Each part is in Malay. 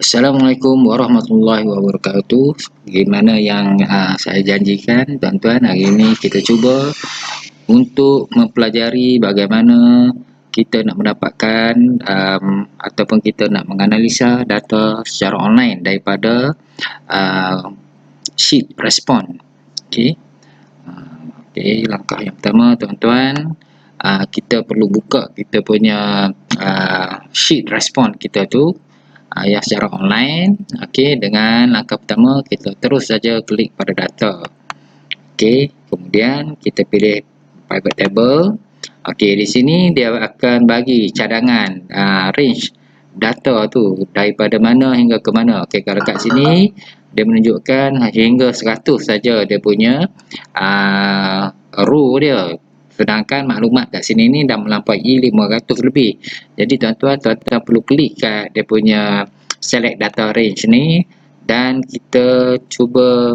Assalamualaikum warahmatullahi wabarakatuh. Bagaimana yang saya janjikan, tuan-tuan, hari ini kita cuba untuk mempelajari bagaimana kita nak mendapatkan ataupun kita nak menganalisa data secara online daripada sheet respon. Okey. Okey, langkah yang pertama, tuan-tuan, kita perlu buka kita punya sheet respon kita tu yang secara online. Okey, dengan langkah pertama kita terus saja klik pada data. Okey, kemudian kita pilih private table. Okey, di sini dia akan bagi cadangan range data tu daripada mana hingga ke mana. Okey, kalau kat sini dia menunjukkan hingga 100 saja dia punya row dia. Sedangkan maklumat kat sini ni dah melampaui 500 lebih. Jadi tuan-tuan perlu klik kat dia punya select data range ni dan kita cuba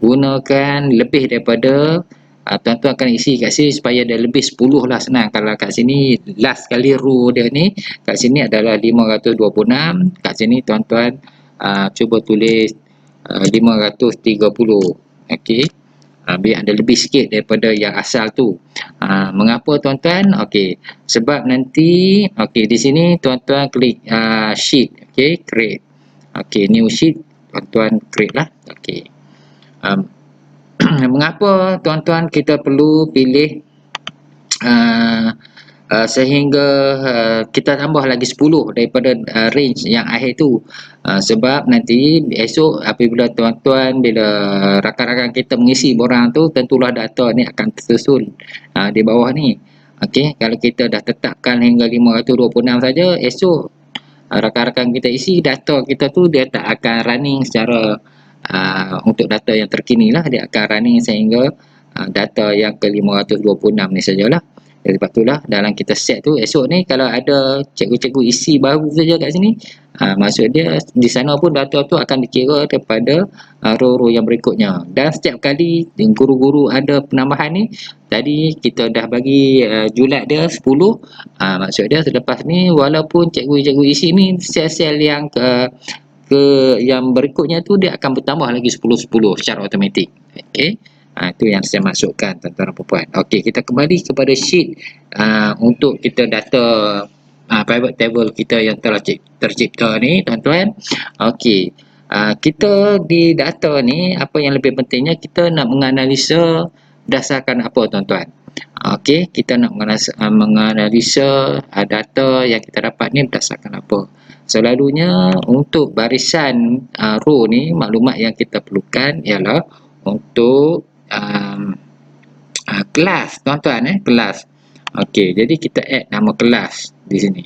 gunakan lebih daripada tuan-tuan akan isi kat sini supaya dia lebih 10 lah, senang. Kalau kat sini last kali row dia ni kat sini adalah 526, kat sini tuan-tuan cuba tulis 530. okey, biar ada lebih sikit daripada yang asal tu. Mengapa tuan-tuan? Okey, sebab nanti di sini tuan-tuan klik sheet, create. New sheet, tuan-tuan create lah. Mengapa tuan-tuan kita perlu pilih sehingga kita tambah lagi 10 daripada range yang akhir tu, sebab nanti esok apabila tuan-tuan, bila rakan-rakan kita mengisi borang tu, tentulah data ni akan tersusun di bawah ni. Okey, kalau kita dah tetapkan hingga 526 saja, esok rakan-rakan kita isi data kita tu, dia tak akan running secara untuk data yang terkini lah, dia akan running sehingga data yang ke 526 ni sajalah. Jadi sebab itulah dalam kita set tu, esok ni kalau ada cikgu-cikgu isi baru saja kat sini, maksud dia di sana pun data tu akan dikira daripada row-row yang berikutnya. Dan setiap kali guru-guru ada penambahan ni, tadi kita dah bagi julat dia 10, maksud dia selepas ni walaupun cikgu-cikgu isi ni, sel-sel yang yang berikutnya tu dia akan bertambah lagi 10-10 secara automatik. Okey. Itu yang saya masukkan, tuan-tuan dan puan-puan. Okey, kita kembali kepada sheet untuk kita data private table kita yang telah tercipta ni, tuan-tuan. Okey, kita di data ni, apa yang lebih pentingnya, kita nak menganalisa berdasarkan apa, tuan-tuan? Okey, kita nak menganalisa data yang kita dapat ni berdasarkan apa? Selalunya untuk barisan row ni, maklumat yang kita perlukan ialah untuk kelas, tuan-tuan, kelas. Okey, jadi kita add nama kelas di sini.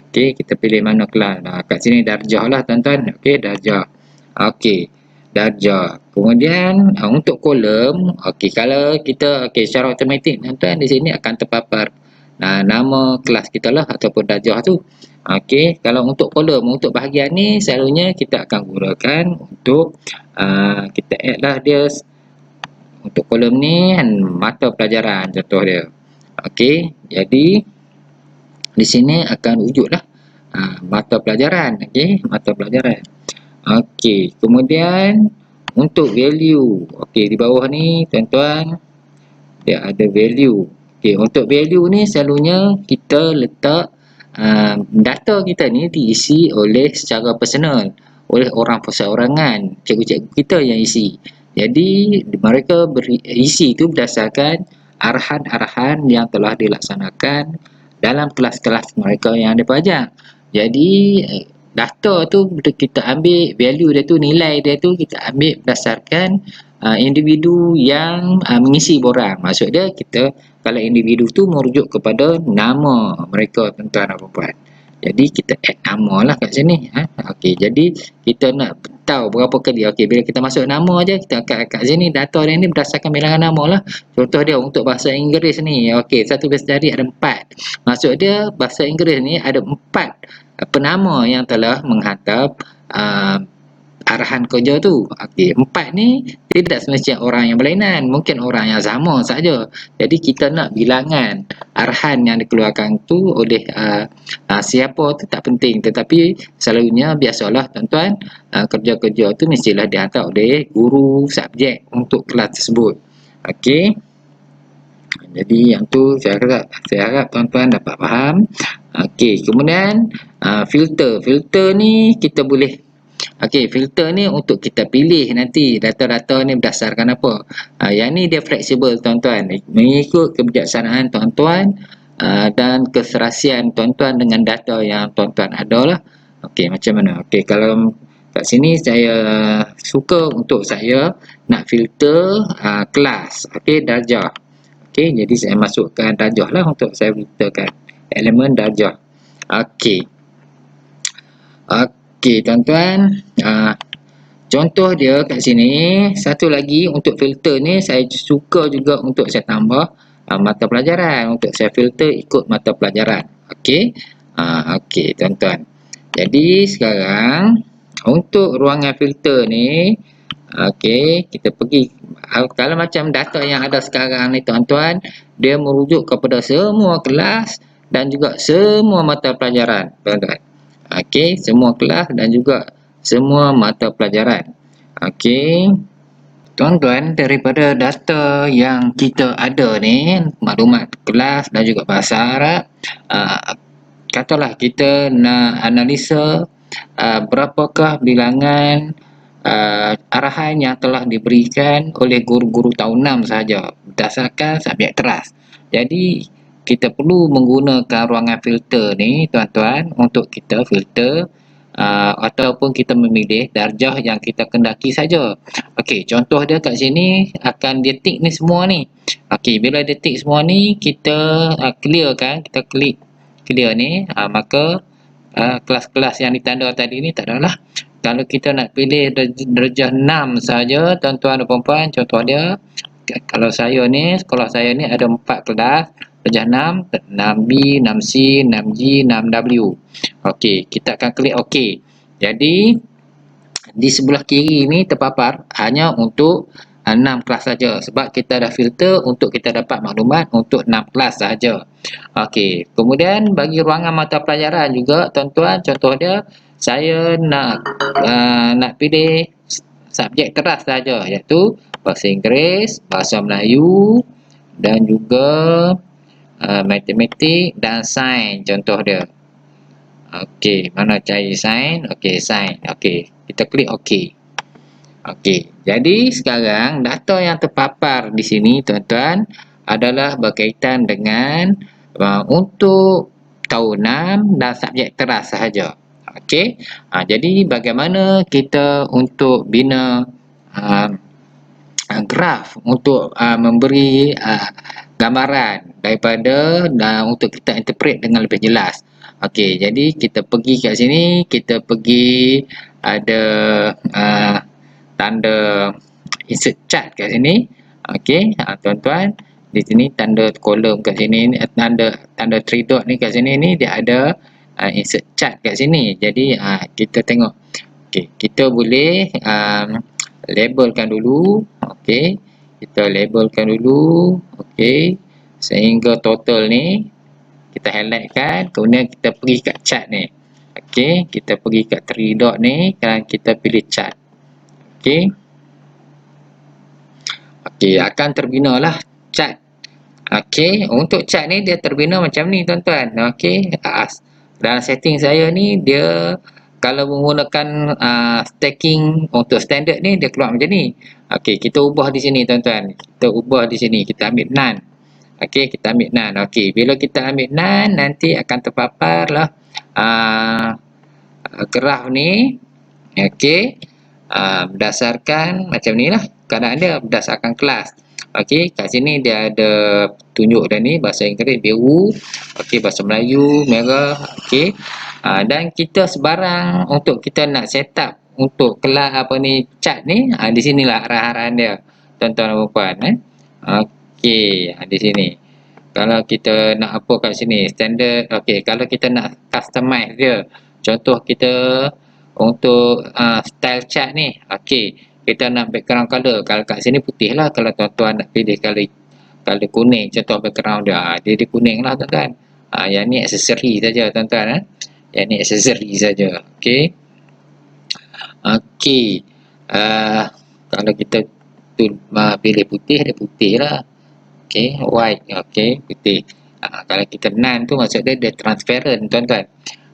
Okey, kita pilih mana kelas. Kat sini darjah lah, tuan-tuan. Okey, darjah. Okey, darjah. Kemudian untuk kolom, okey, kalau kita secara automatik, tuan-tuan, di sini akan terpapar nama kelas kita lah ataupun darjah tu. Okey, kalau untuk kolom, untuk bahagian ni selalunya kita akan gunakan untuk kita add lah dia untuk kolom ni mata pelajaran, contoh dia. Okey, jadi di sini akan wujudlah mata pelajaran. Okey, mata pelajaran. Okey, kemudian untuk value, okey, di bawah ni, tuan-tuan, dia ada value. Okey, untuk value ni selalunya kita letak data kita ni diisi oleh secara personal, oleh orang perseorangan, cikgu-cikgu kita yang isi. Jadi mereka berisi itu berdasarkan arahan-arahan yang telah dilaksanakan dalam kelas-kelas mereka yang dipajang. Jadi data tu kita ambil value dia tu, nilai dia tu kita ambil berdasarkan individu yang mengisi borang. Maksud dia, kita kalau individu tu merujuk kepada nama mereka, tuan-tuan dan puan-puan. Jadi kita add nama lah kat sini. Okey, jadi kita nak tahu berapa kali. Okey, bila kita masuk nama aja, kita kat sini data dia ni berdasarkan bilangan nama lah. Contoh dia untuk bahasa Inggeris ni, okey, satu baris dari ada 4. Maksud dia bahasa Inggeris ni ada 4 penama yang telah menghantar arahan kerja tu. Okey, 4 ni tidak semestinya orang yang berlainan, mungkin orang yang sama saja. Jadi kita nak bilangan arahan yang dikeluarkan tu oleh siapa tu tak penting, tetapi selalunya biasalah tuan-tuan, kerja-kerja tu mestilah dihantar oleh guru subjek untuk kelas tersebut. Okey. Jadi yang tu saya harap tuan-tuan dapat faham. Okey, kemudian filter. Filter ni kita boleh filter ni untuk kita pilih nanti data-data ni berdasarkan apa. Yang ni dia fleksibel tuan-tuan. Mengikut kebijaksanaan tuan-tuan dan keserasian tuan-tuan dengan data yang tuan-tuan ada lah. Okey, macam mana? Okey, kalau kat sini saya suka untuk saya nak filter kelas. Okey, darjah. Okey, jadi saya masukkan darjah lah untuk saya filterkan elemen darjah. Okey. Okey, tuan-tuan. Contoh dia kat sini, satu lagi untuk filter ni saya suka juga untuk saya tambah mata pelajaran, untuk saya filter ikut mata pelajaran. Okey. Okey, tuan-tuan. Jadi sekarang untuk ruangan filter ni, okey, kita pergi. Kalau macam data yang ada sekarang ni tuan-tuan, dia merujuk kepada semua kelas dan juga semua mata pelajaran, tuan-tuan. Okey, semua kelas dan juga semua mata pelajaran. Okey. Tuan-tuan, daripada data yang kita ada ni, maklumat kelas dan juga bahasa Arab, katalah kita nak analisa berapakah bilangan arahan yang telah diberikan oleh guru-guru tahun 6 sahaja berdasarkan subjek teras. Jadi kita perlu menggunakan ruangan filter ni tuan-tuan untuk kita filter ataupun kita memilih darjah yang kita kendaki saja. Okey, contoh dia kat sini akan dia tick ni semua ni. Okey, bila dia tick semua ni kita clear kan, kita klik clear ni, maka kelas-kelas yang ditanda tadi ni tak adalah. Kalau kita nak pilih darjah 6 saja tuan-tuan dan puan-puan, contoh dia kalau saya ni, sekolah saya ni ada 4 kelas, darjah 6, 6B, 6C, 6G, 6W. Okey, kita akan klik okey. Jadi di sebelah kiri ni terpapar hanya untuk 6 kelas saja sebab kita dah filter untuk kita dapat maklumat untuk 6 kelas saja. Okey, kemudian bagi ruangan mata pelajaran juga tuan-tuan, contoh dia saya nak pilih subjek teras saja iaitu bahasa Inggeris, bahasa Melayu dan juga matematik dan sains, contoh dia. Okey, mana cari sains? Okey, sains. Okey, kita klik okey. Okey, jadi sekarang data yang terpapar di sini tuan-tuan adalah berkaitan dengan untuk tahun 6 dan subjek teras sahaja. Okey, jadi bagaimana kita untuk bina graf untuk memberi gambaran daripada untuk kita interpret dengan lebih jelas. Okey, jadi kita pergi kat sini, kita pergi ada tanda insert chart kat sini. Okey, tuan-tuan, di sini tanda kolom kat sini, tanda 3 dot ni kat sini ni dia ada insert chart kat sini. Jadi kita tengok. Okey, kita boleh labelkan dulu. Okey, kita labelkan dulu. Okey, sehingga total ni kita highlightkan, kemudian kita pergi kat chart ni. Okey, kita pergi kat 3 dot ni dan kita pilih chart. Okey. Okey, akan terbinalah chart. Okey, untuk chart ni dia terbina macam ni tuan-tuan. Okey, dalam setting saya ni dia kalau menggunakan stacking untuk standard ni dia keluar macam ni. Okey, kita ubah di sini tuan-tuan. Kita ubah di sini, kita ambil none. Okey, kita ambil none. Okey, bila kita ambil none nanti akan terpaparlah graf ni. Okey, berdasarkan macam ni lah keadaan dia, berdasarkan kelas. Okey, kat sini dia ada tunjuk dah ni, bahasa Inggeris biru, okey, bahasa Melayu merah. Okey, dan kita sebarang untuk kita nak set up untuk kelas apa ni chart ni, di sinilah arahan dia tuan-tuan dan puan. Okey, di sini kalau kita nak apa kat sini standard. Okey, kalau kita nak customize dia, contoh kita untuk style chart ni. Okey, kita nak background color. Kalau kat sini putih lah. Kalau tuan-tuan nak pilih color kuning, contoh background dia, dia kuning lah tuan-tuan. Yang ni aksesori saja tuan-tuan. Yang ni aksesori saja. Okey. Okey. Kalau kita pilih putih, dia putih lah. Okey, white. Okey, putih. Kalau kita nan tu maksud dia transparent tuan-tuan.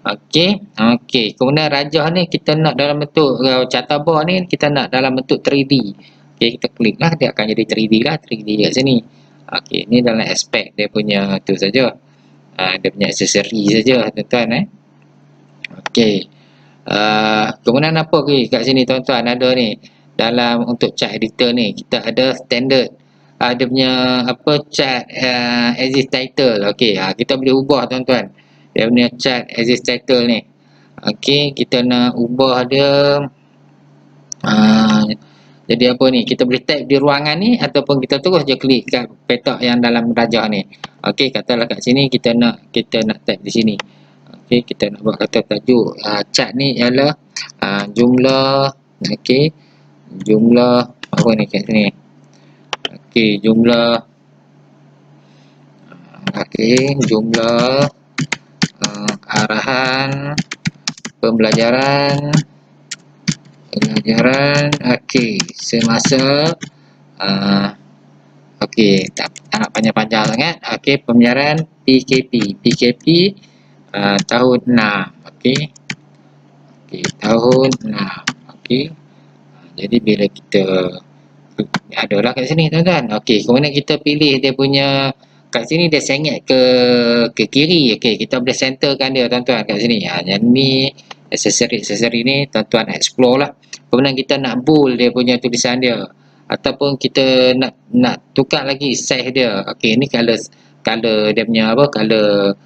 Okey, okey. Kemudian rajah ni kita nak dalam bentuk carta bar ni kita nak dalam bentuk 3D. Okey, kita klik lah, dia akan jadi 3D lah, 3D kat sini. Okey, ni dalam aspek dia punya tu saja. Dia punya aksesori saja tuan-tuan Okey. Kemudian apa lagi kat sini tuan-tuan ada ni. Dalam untuk chart editor ni kita ada standard. Dia punya apa chart exist title. Okey, kita boleh ubah tuan-tuan. Dia punya chart exist title ni. Okey, kita nak ubah dia jadi apa ni? Kita boleh type di ruangan ni ataupun kita terus je klik kat petak yang dalam rajah ni. Okey, katalah kat sini kita nak type di sini. Okey, kita nak buat kata tajuk chart ni ialah jumlah jumlah apa ni kat sini. Okey, jumlah arahan pembelajaran semasa tak nak panjang-panjang sangat. Okey, pembelajaran PKP tahun 6. Okey, tahun 6. Okey, jadi bila kita adalah kat sini tuan-tuan. Okey, kemudian kita pilih dia punya kat sini dia sengit ke kiri. Okey, kita boleh centerkan dia tuan-tuan kat sini. Yang ni aksesori ni tuan-tuan explore lah. Kemudian kita nak bold dia punya tulisan dia ataupun kita nak tukar lagi size dia. Okey, ni color dia punya apa color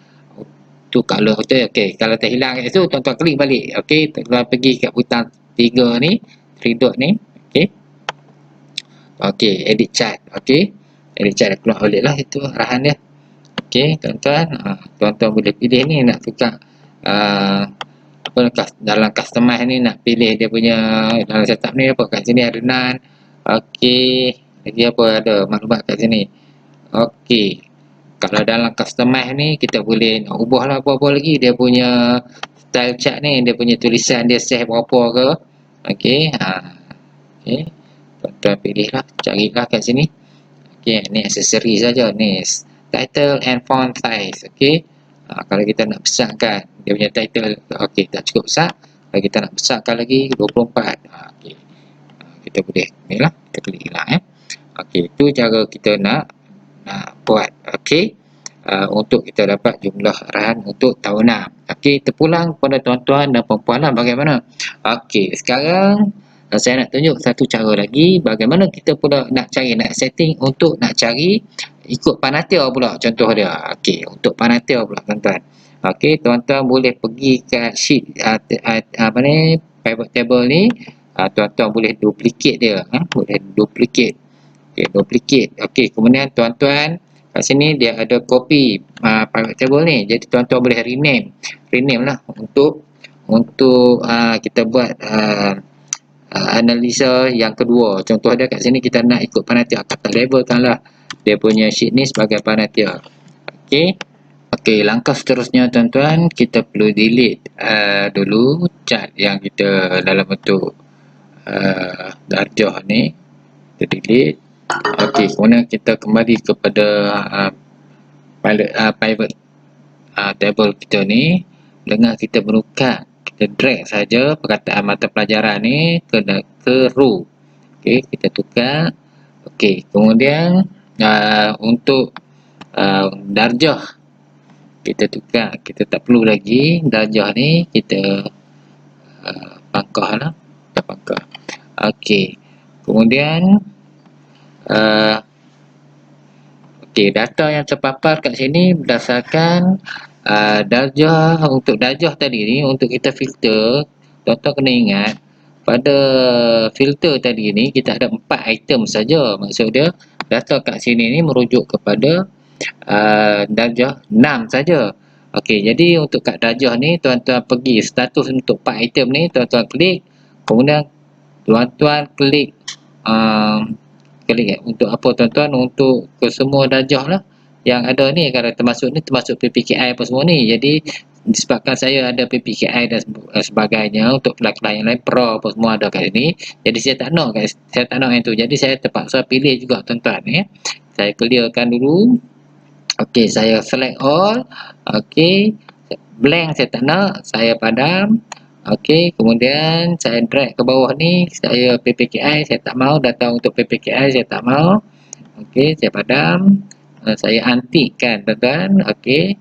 tu color tu. Okey, kalau terhilang kat situ tuan-tuan klik balik. Okey, tuan pergi kat butang 3 ni, 3 dot ni. Okey. Okey, edit chart. Okey. Edit chart keluar balik lah itu arahan dia. Okey, tuan-tuan, tuan-tuan boleh pilih ni nak tukar dalam customize ni nak pilih dia punya dalam setup ni apa kat sini ada nan. Okey, lagi apa ada maklumat kat sini. Okey, kalau dalam customize ni kita boleh nak ubah lah apa-apa lagi dia punya style chart ni, dia punya tulisan dia size berapa ke. Okey, okey, tuan-tuan pilih lah, carilah kat sini. Okey, ni aksesori saja ni, title and font size. Okey, kalau kita nak besarkan dia punya title, okey tak cukup besar. Kalau kita nak besarkan lagi 24. Okey, kita boleh ni lah, kita klik lah okey, itu cara kita nak buat. Okey, untuk kita dapat jumlah arahan untuk tahun 6. Okey, terpulang kepada tuan-tuan dan puan-puan lah bagaimana. Okey, sekarang saya nak tunjuk satu cara lagi bagaimana kita pula nak setting untuk nak cari ikut panatia pula contoh dia. Okey, untuk panatia pula tuan-tuan. Okey, tuan-tuan boleh pergi ke sheet apa ni pivot table ni, tuan-tuan boleh duplicate dia, boleh duplicate. Okey, duplicate. Okey, kemudian tuan-tuan kat sini dia ada copy pivot table ni. Jadi tuan-tuan boleh rename lah untuk kita buat analisa yang kedua. Contoh dia kat sini kita nak ikut panatia, kata labelkan lah dia punya sheet ni sebagai panatia. Okey. Okey, langkah seterusnya tuan-tuan, kita perlu delete dulu chart yang kita dalam bentuk darjah ni. Kita delete. Okey, kemudian kita kembali kepada pivot table kita ni dengan kita menukar, kita drag saja perkataan mata pelajaran ni ke row. Okey, kita tukar. Okey, kemudian untuk darjah kita tukar, kita tak perlu lagi darjah ni, kita pangkah lah, kita pangkah. Okey, kemudian okey, data yang terpapar kat sini berdasarkan darjah. Untuk darjah tadi ni untuk kita filter, tuan-tuan kena ingat pada filter tadi ni kita ada 4 item saja. Maksud dia data kat sini ni merujuk kepada darjah 6 saja. Okey, jadi untuk kad darjah ni tuan-tuan pergi status untuk 4 item ni, tuan-tuan klik, kemudian tuan-tuan klik untuk apa tuan-tuan, untuk ke semua darjah lah yang ada ni, kalau termasuk ni termasuk PPKI apa semua ni. Jadi disebabkan saya ada PPKI dan sebagainya untuk kelas-kelas yang lain, pro apa semua ada kat sini, jadi saya tak nak yang tu, jadi saya terpaksa pilih juga tuan-tuan ya. Saya clearkan dulu. Okey, saya select all. Okey, blank saya tak nak, saya padam. Okey, kemudian saya drag ke bawah ni, saya PPKI saya tak mau, data untuk PPKI saya tak mau. Okey, saya padam. Saya antikkan tuan-tuan. Okey,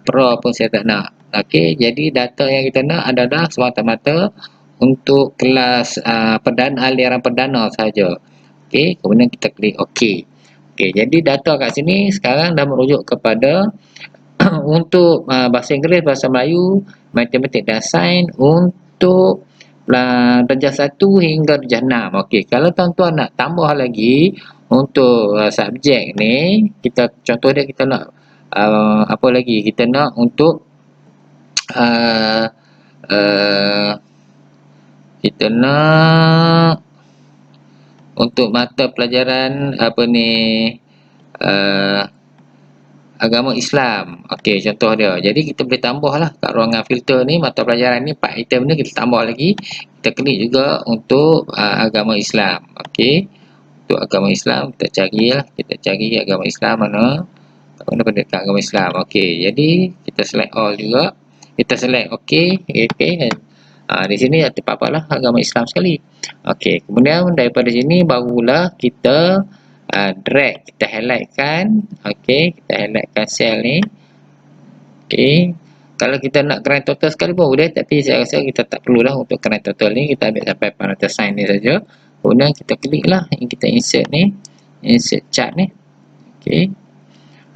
pro pun saya tak nak. Okey, jadi data yang kita nak adalah semata-mata untuk kelas aliran perdana saja. Okey, kemudian kita klik okey. Okey, jadi data kat sini sekarang dah merujuk kepada untuk bahasa Inggeris, bahasa Melayu, matematik dan sains untuk darjah 1 hingga darjah 6. Okey, kalau tuan-tuan nak tambah lagi untuk subjek ni, kita contoh dia kita nak apa lagi? Kita nak untuk uh, uh, kita nak untuk mata pelajaran apa ni, agama Islam. Okey, contoh dia. Jadi kita boleh tambah lah kat ruangan filter ni, mata pelajaran ni 4 item ni kita tambah lagi. Kita klik juga untuk agama Islam. Okey, untuk agama Islam kita cari agama Islam mana pendekat agama Islam. Okey, jadi kita select all juga. Kita select okey, okey. Di sini terpaparlah lah agama Islam sekali. Okey, kemudian daripada sini barulah kita drag, kita highlightkan. Okey, kita highlightkan sel ni. Okey, kalau kita nak grand total sekali pun boleh, tapi saya rasa kita tak perlulah untuk grand total ni, kita ambil sampai parameter sign ni saja. Kemudian kita klik lah yang kita insert ni, insert chart ni. Okey,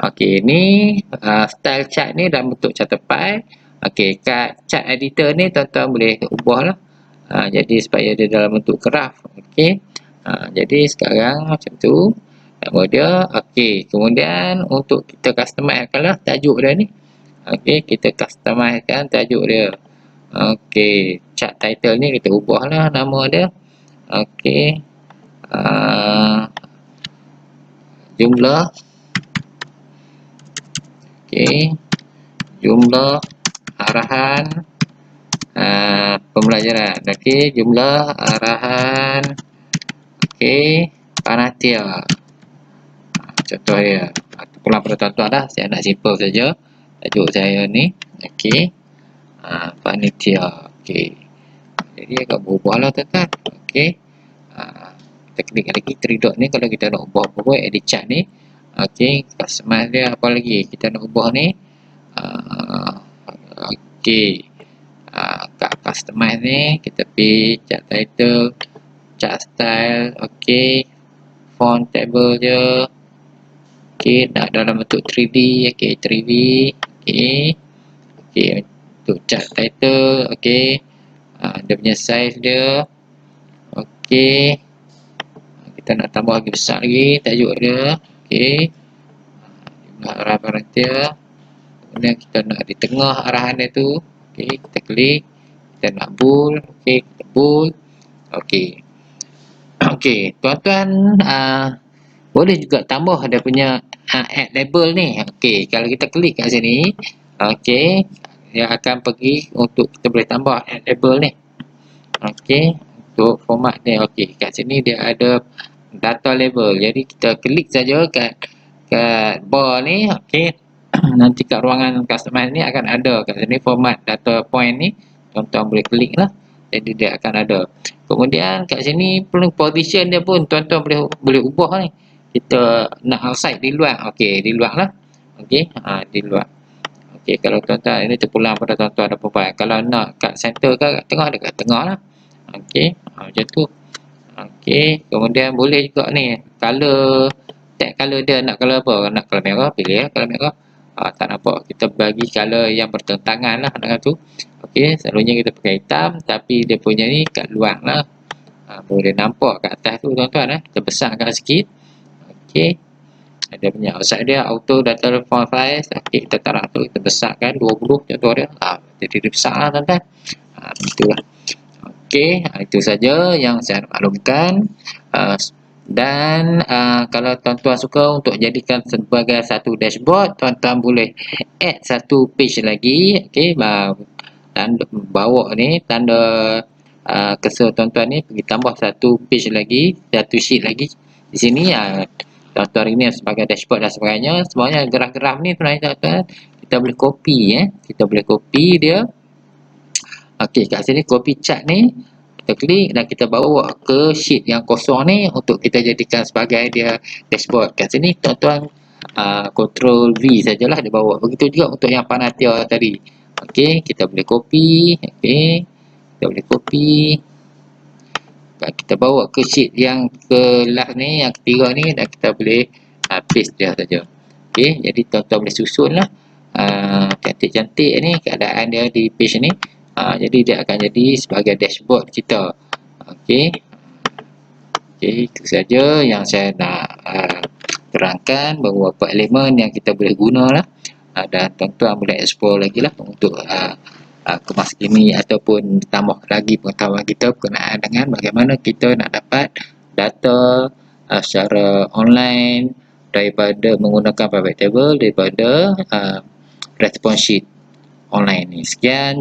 okey, ni style chart ni dalam bentuk chart pie. Okey, kat chart editor ni tuan-tuan boleh ubah lah. Jadi supaya dia dalam bentuk graf. Okey, jadi sekarang macam tu nama dia. Okey, kemudian untuk kita customizekan lah tajuk dia ni. Okey, kita customizekan tajuk dia. Okey, chart title ni kita ubah lah nama dia. Okey, jumlah. Okey, jumlah arahan pembelajaran. Okey, jumlah arahan. Okey, panitia. Contoh dia. Pulang pada tuan-tuan dah. Saya nak simple saja. Tajuk saya ni. Okey, panitia. Okey, jadi agak berubah lah tuan-tuan. Okey, kita klik lagi 3 dot ni kalau kita nak ubah apa-apa, edit chart ni. Okey, customize dia apa lagi kita nak ubah ni. Okey, kat customize ni kita pilih chart title, chart style. Okey, font table je. Okey, nak dalam bentuk 3D. Okey, 3D. Okey, okey, untuk chart title. Okey, dia punya size dia. Okey, kita nak tambah lagi besar lagi tajuk dia. Okey, jumlah arahan panitia. Kemudian kita nak di tengah arahan dia tu. Okey, kita klik. Kita nak bold. Okey, kita bold. Okey. Okey, tuan-tuan boleh juga tambah dia punya add label ni. Okey, kalau kita klik kat sini, okey, dia akan pergi untuk kita boleh tambah add label ni. Okey, untuk format ni. Okey, kat sini dia ada data label. Jadi kita klik saja kat bar ni. Okey, nanti kat ruangan customize ni akan ada kat sini format data point ni. Tuan-tuan boleh klik lah. Jadi dia akan ada. Kemudian kat sini position dia pun tuan-tuan boleh ubah ni. Kita nak outside di luar. Okey, di luar lah. Okey, di luar. Okey, kalau tuan-tuan ini terpulang pada tuan-tuan ada apa. Kalau nak kat center ke kat tengah, dekat tengah lah. Okey, macam tu. Okey, kemudian boleh juga ni color, tag color dia nak color apa? Nak color merah, pilih ya color merah. Tak nampak, kita bagi color yang bertentangan lah dengan tu. Okey, selalunya kita pakai hitam, tapi dia punya ni kat luar lah. Boleh nampak kat atas tu tuan-tuan. Kita besarkan sikit. Okey, Dia punya website dia auto data font size. Okey, kita taruh tu, kita besarkan 20 contoh dia. Jadi dia besar lah tuan-tuan. Itulah. Okey, itu saja yang saya maklumkan. Dan kalau tuan-tuan suka untuk jadikan sebagai satu dashboard, tuan-tuan boleh add satu page lagi. Okey, tanda bawa ni, tanda cursor tuan-tuan ni pergi tambah satu page lagi, satu sheet lagi di sini. Tuan-tuan ini sebagai dashboard dan sebagainya, semuanya graf-graf ni tuan-tuan kita boleh copy, kita boleh copy dia. Okey, kat sini copy chart ni kita klik dan kita bawa ke sheet yang kosong ni untuk kita jadikan sebagai dia dashboard. Kat sini tuan-tuan control V sajalah dia bawa. Begitu juga untuk yang panatia tadi. Okey, kita boleh copy. Okey, kita boleh copy. Kita bawa ke sheet yang ke last ni, yang ketiga ni, dan kita boleh paste dia saja. Okey, jadi tuan-tuan boleh susun lah cantik-cantik ni keadaan dia di page ni. Jadi dia akan jadi sebagai dashboard kita. Okey. Okey, itu saja yang saya nak terangkan beberapa elemen yang kita boleh guna lah. Dan tuan-tuan boleh explore lagi lah untuk kemas kini ataupun tambah lagi pengetahuan kita berkenaan dengan bagaimana kita nak dapat data secara online daripada menggunakan pivot table daripada response sheet online ni. Sekian.